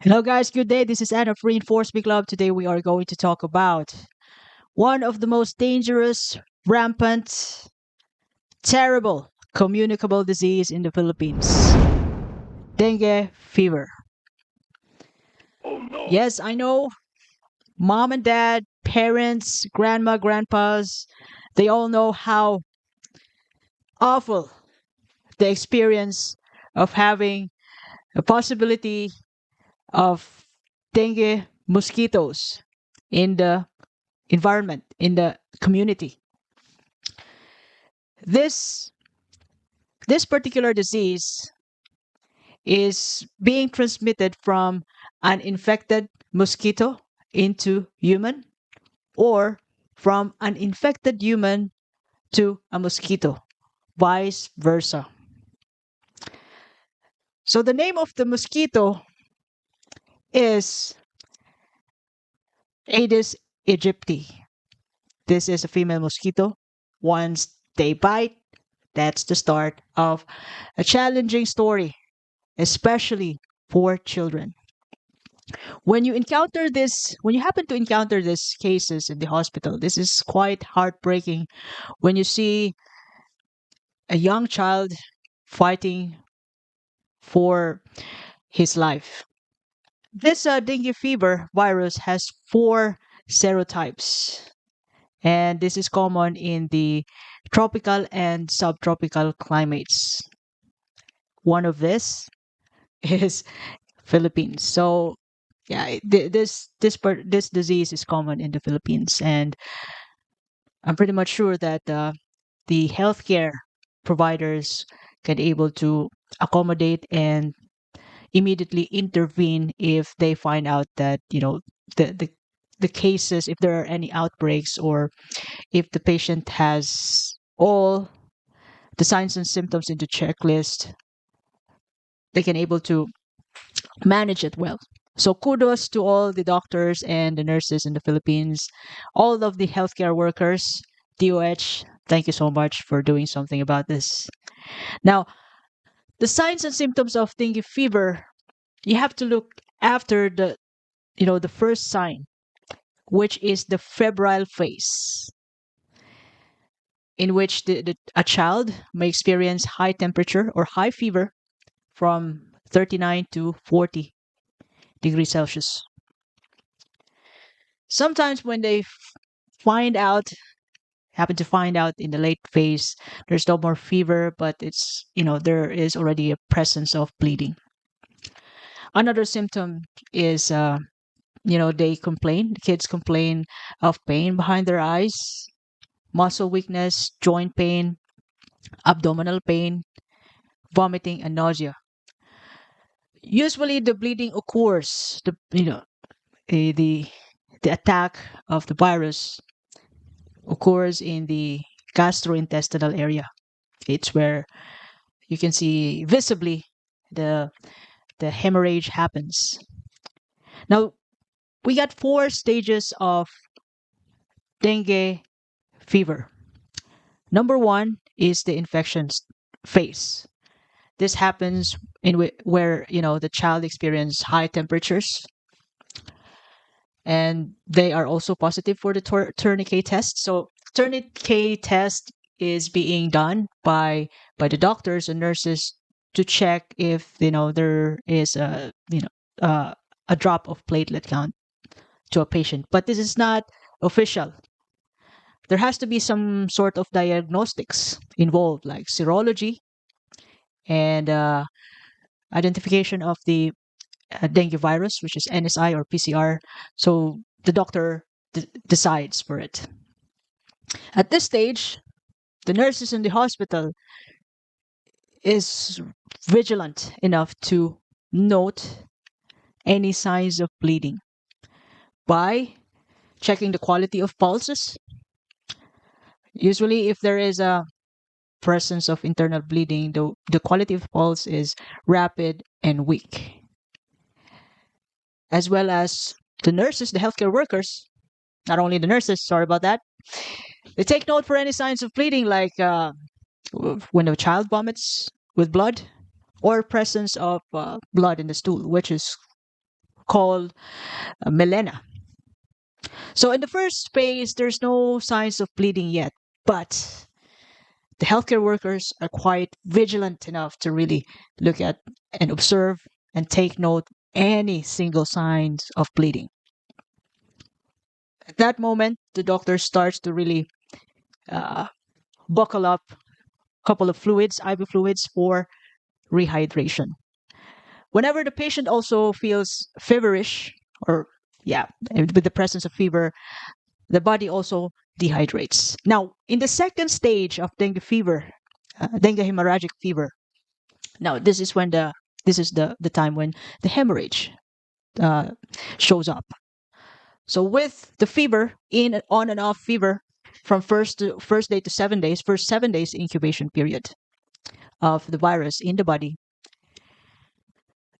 Hello, guys. Good day. This is Anna of Reinforce Big Love. Today, we are going to talk about one of the most dangerous, rampant, terrible communicable disease in the Philippines, dengue fever. Yes, I know mom and dad, parents, grandma, grandpas, they all know how awful the experience of having a possibility of dengue mosquitoes in the environment, in the community. This this particular disease is being transmitted from an infected mosquito into human, or from an infected human to a mosquito, vice versa. So the name of the mosquito is Aedes aegypti. This is a female mosquito. Once they bite, that's the start of a challenging story, especially for children. When you happen to encounter these cases in the hospital, this is quite heartbreaking when you see a young child fighting for his life. This dengue fever virus has four serotypes, and this is common in the tropical and subtropical climates. One of this is Philippines. So yeah, this disease is common in the Philippines, and I'm pretty much sure that the healthcare providers can able to accommodate and immediately intervene if they find out that the the the cases, if there are any outbreaks, or if the patient has all the signs and symptoms in the checklist, they can able to manage it well. So kudos to all the doctors and the nurses in the Philippines, all of the healthcare workers, DOH. Thank you so much for doing something about this. Now, the signs and symptoms of dengue fever, you have to look after the first sign, which is the febrile phase, in which a child may experience high temperature or high fever from 39 to 40 degrees Celsius. Sometimes when they find out happen to find out in the late phase, there's no more fever, but there is already a presence of bleeding. Another symptom is the kids complain of pain behind their eyes, muscle weakness, joint pain, abdominal pain, vomiting, and nausea. Usually the bleeding occurs, the the attack of the virus occurs in the gastrointestinal area. It's where you can see visibly the the hemorrhage happens. Now, we got four stages of dengue fever. Number one is the infection phase. This happens where the child experiences high temperatures, and they are also positive for the tourniquet test. So tourniquet test is being done by the doctors and nurses to check if there is uh, a drop of platelet count to a patient. But this is not official. There has to be some sort of diagnostics involved, like serology and identification of the dengue virus, which is NSI or PCR. So the doctor decides for it. At this stage, the nurses in the hospital is vigilant enough to note any signs of bleeding by checking the quality of pulses. Usually, if there is a presence of internal bleeding, the quality of pulse is rapid and weak. As well as the nurses, the healthcare workers, not only the nurses, sorry about that, they take note for any signs of bleeding, like when a child vomits with blood, or presence of blood in the stool, which is called melena. So in the first phase, there's no signs of bleeding yet, but the healthcare workers are quite vigilant enough to really look at and observe and take note any single signs of bleeding. At that moment, the doctor starts to really uh, buckle up a couple of fluids, IV fluids for rehydration. Whenever the patient also feels feverish, or yeah, with the presence of fever, the body also dehydrates. Now, in the second stage of dengue fever, dengue hemorrhagic fever, now this is the time when the hemorrhage uh, shows up. So with the fever, on and off fever, from first day to 7 days, first 7 days incubation period of the virus in the body,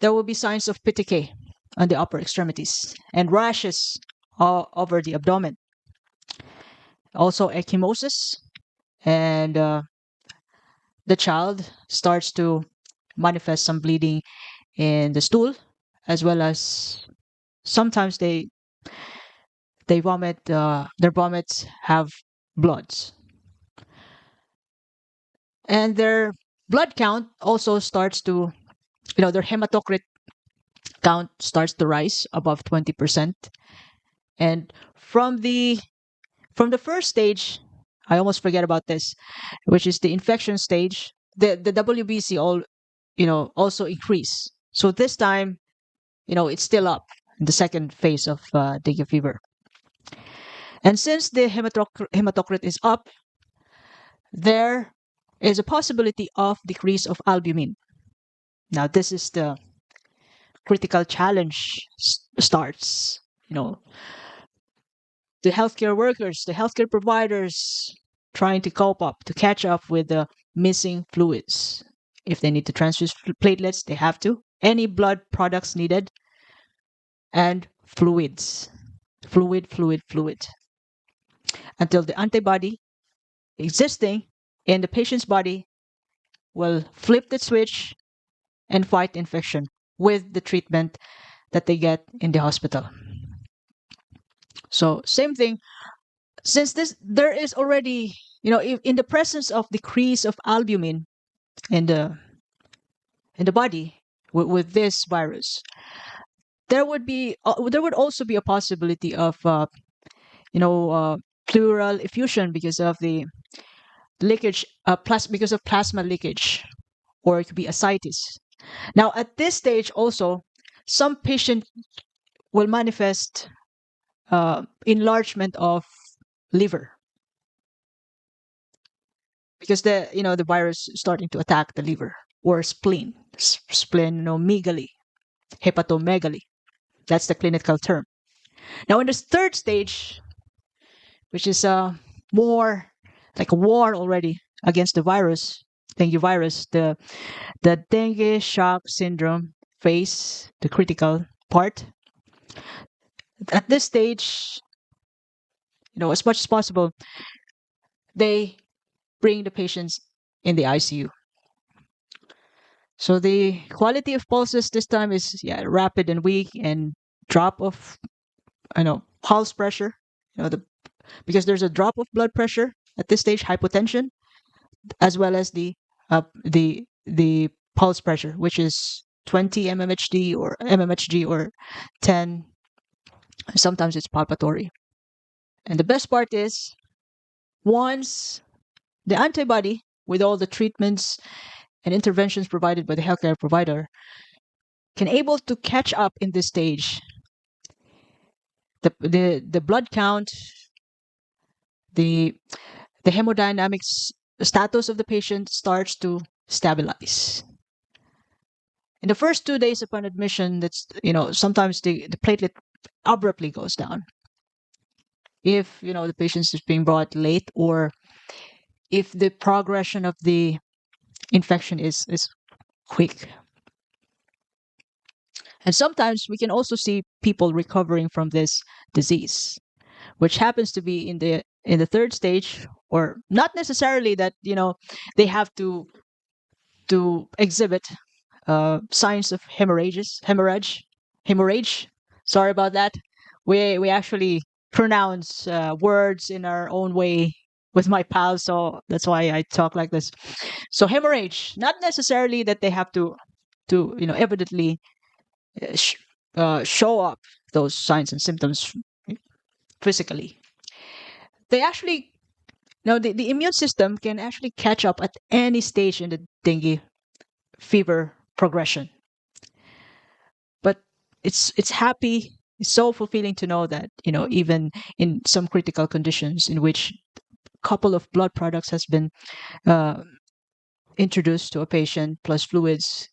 there will be signs of petechiae on the upper extremities and rashes over the abdomen. Also ecchymosis, and the child starts to manifest some bleeding in the stool, as well as sometimes they vomit. Their vomits have bloods, and their blood count also starts to, their hematocrit count starts to rise above 20%. And from the first stage, I almost forget about this, which is the infection stage. The WBC also increase. So this time, it's still up in the second phase of dengue fever. And since the hematocrit is up, there is a possibility of decrease of albumin. Now, this is the critical challenge starts. The healthcare workers, the healthcare providers trying to cope up, to catch up with the missing fluids. If they need to transfuse platelets, they have to. Any blood products needed, and fluids. Fluid. Until the antibody existing in the patient's body will flip the switch and fight infection with the treatment that they get in the hospital. So, same thing. Since there is already, in the presence of decrease of albumin in the body with this virus, there would also be a possibility of pleural effusion because of the leakage, because of plasma leakage, or it could be ascites. Now, at this stage, also, some patient will manifest enlargement of liver, because the virus is starting to attack the liver or spleen, splenomegaly, hepatomegaly. That's the clinical term. Now, in this third stage, which is more like a war already against the virus, dengue virus, the dengue shock syndrome phase, the critical part. At this stage, as much as possible, they bring the patients in the ICU. So the quality of pulses this time is rapid and weak, and drop of pulse pressure. Because there's a drop of blood pressure at this stage, hypotension, as well as the pulse pressure, which is 20 mmHg or 10. Sometimes it's palpatory. And the best part is, once the antibody, with all the treatments and interventions provided by the healthcare provider, can able to catch up in this stage, the blood count, the hemodynamics status of the patient starts to stabilize. In the first 2 days upon admission, that's sometimes the platelet abruptly goes down. If the patient is being brought late, or if the progression of the infection is quick. And sometimes we can also see people recovering from this disease, which happens to be in the third stage, or not necessarily that they have to exhibit signs of hemorrhage. Sorry about that. We actually pronounce words in our own way with my pals, so that's why I talk like this. So hemorrhage, not necessarily that they have to evidently uh, sh- show up those signs and symptoms physically. They actually now the immune system can actually catch up at any stage in the dengue fever progression. But it's so fulfilling to know that even in some critical conditions in which a couple of blood products has been uh, introduced to a patient plus fluids,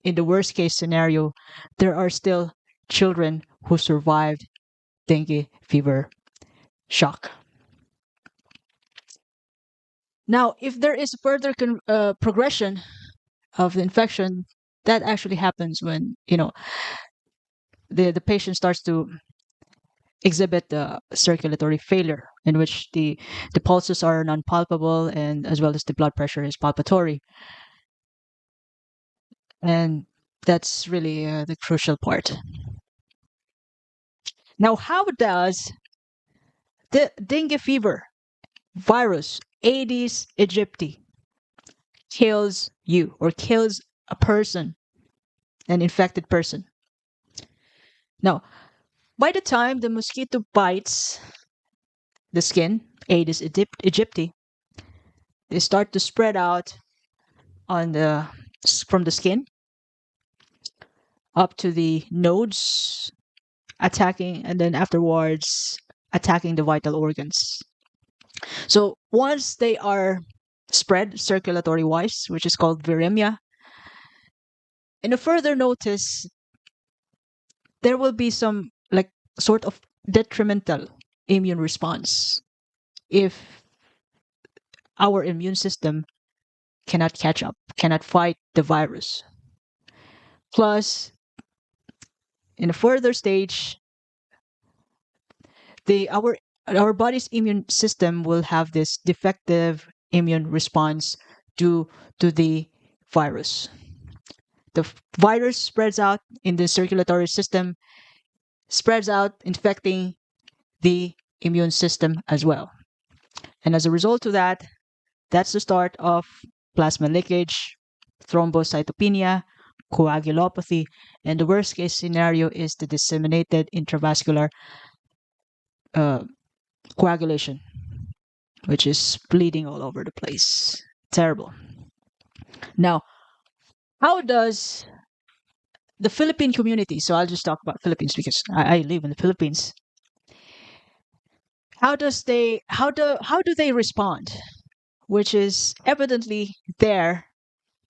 in the worst case scenario, there are still children who survived dengue fever shock. Now, if there is further progression of the infection, that actually happens when the patient starts to exhibit circulatory failure, in which the pulses are non-palpable and as well as the blood pressure is palpatory, and that's really the crucial part. Now, how does the dengue fever virus Aedes aegypti kills you or kills a person, an infected person? Now, by the time the mosquito bites the skin, Aedes aegypti, they start to spread out on the from the skin up to the nodes, attacking, and then afterwards attacking the vital organs. So once they are spread circulatory wise, which is called viremia, in a further notice, there will be some like sort of detrimental immune response if our immune system cannot catch up, cannot fight the virus. Plus, in a further stage, the our body's immune system will have this defective immune response due to the virus. The virus spreads out in the circulatory system, spreads out, infecting the immune system as well. And as a result of that, that's the start of plasma leakage, thrombocytopenia, coagulopathy, and the worst case scenario is the disseminated intravascular uh, coagulation, which is bleeding all over the place. Terrible. Now, how does the Philippine community, so I'll just talk about Philippines because I live in the Philippines. How do they respond? Which is evidently there,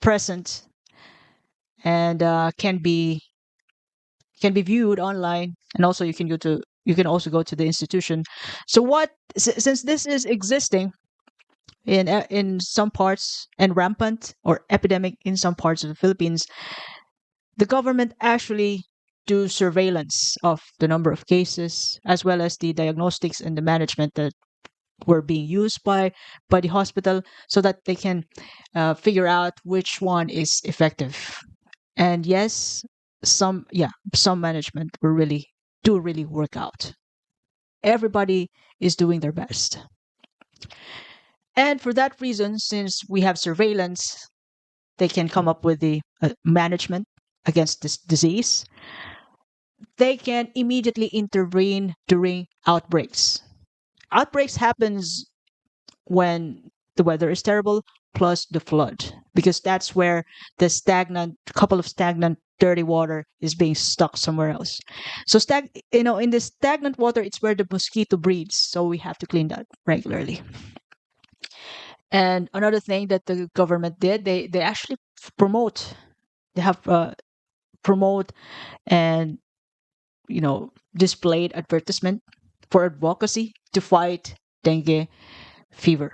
present, and can be viewed online, and also you can also go to the institution. So since this is existing in some parts and rampant or epidemic in some parts of the Philippines, the government actually do surveillance of the number of cases as well as the diagnostics and the management that were being used by the hospital so that they can figure out which one is effective. And yes, some management will really work out. Everybody is doing their best. And for that reason, since we have surveillance, they can come up with the management against this disease. They can immediately intervene during outbreaks. Outbreaks happens when the weather is terrible plus the flood, because that's where the stagnant couple of stagnant dirty water is being stuck somewhere else. So in the stagnant water, it's where the mosquito breeds, so we have to clean that regularly. And another thing that the government did, they actually promote they have promote and displayed advertisement for advocacy to fight dengue fever.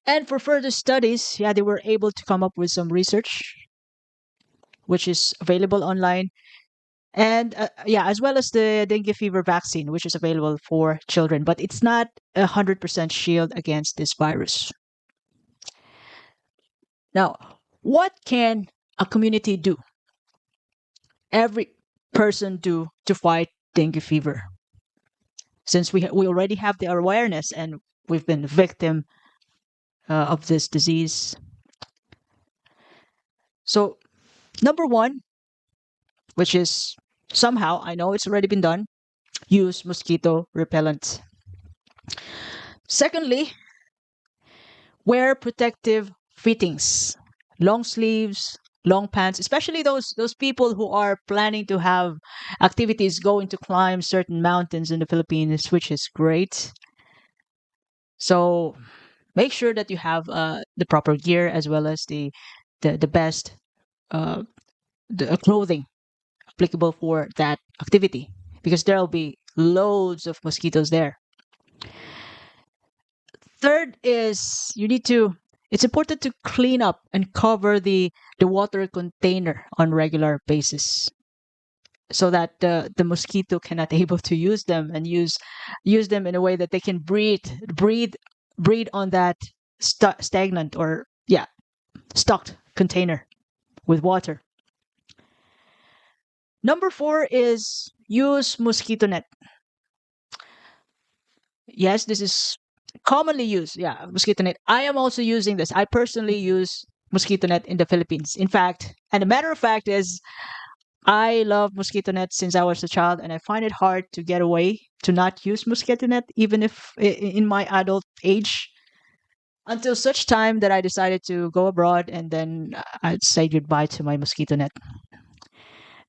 And for further studies, yeah, they were able to come up with some research, which is available online. And yeah, as well as the dengue fever vaccine, which is available for children, but it's not 100% shield against this virus. Now, what can a community do? Every person do to fight dengue fever? Since we already have the awareness and we've been victim of this disease. So, number one, which is somehow, I know it's already been done, use mosquito repellent. Secondly, wear protective fittings, long sleeves, long pants, especially those people who are planning to have activities going to climb certain mountains in the Philippines, which is great. So make sure that you have the proper gear as well as the best uh, clothing applicable for that activity because there'll be loads of mosquitoes there. Third is it's important to clean up and cover the water container on regular basis so that the mosquito cannot able to use them and use them in a way that they can breathe on that stagnant or yeah stocked container with water. Number four is use mosquito net. Yes, this is commonly used. Yeah, mosquito net. I am also using this. I personally use mosquito net in the Philippines. In fact, and the matter of fact is, I love mosquito net since I was a child, and I find it hard to get away to not use mosquito net, even if in my adult age. Until such time that I decided to go abroad, and then I'd say goodbye to my mosquito net.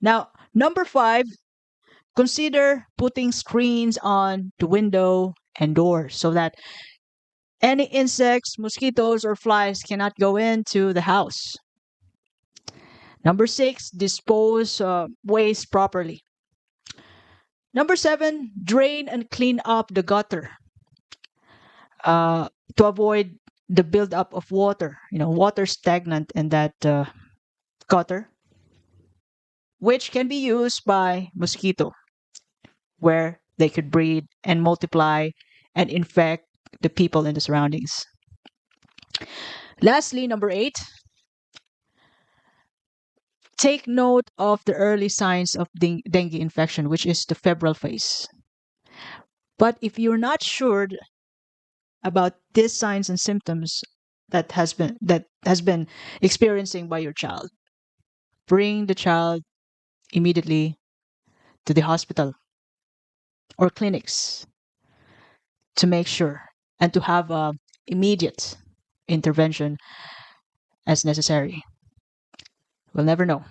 Now, number five, consider putting screens on the window and doors so that any insects, mosquitoes, or flies cannot go into the house. Number six, dispose waste properly. Number seven, drain and clean up the gutter uh, to avoid the buildup of water. Water stagnant in that gutter, which can be used by mosquito, where they could breed and multiply and infect the people in the surroundings. Lastly, number eight, take note of the early signs of dengue infection, which is the febrile phase. But if you're not sure about these signs and symptoms that has been experiencing by your child, bring the child immediately to the hospital or clinics to make sure and to have immediate intervention as necessary. We'll never know.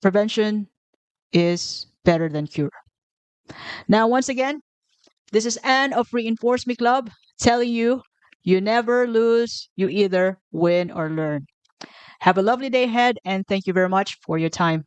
Prevention is better than cure. Now, once again, this is Anne of Reinforce Me Club telling you, you never lose, you either win or learn. Have a lovely day ahead, and thank you very much for your time.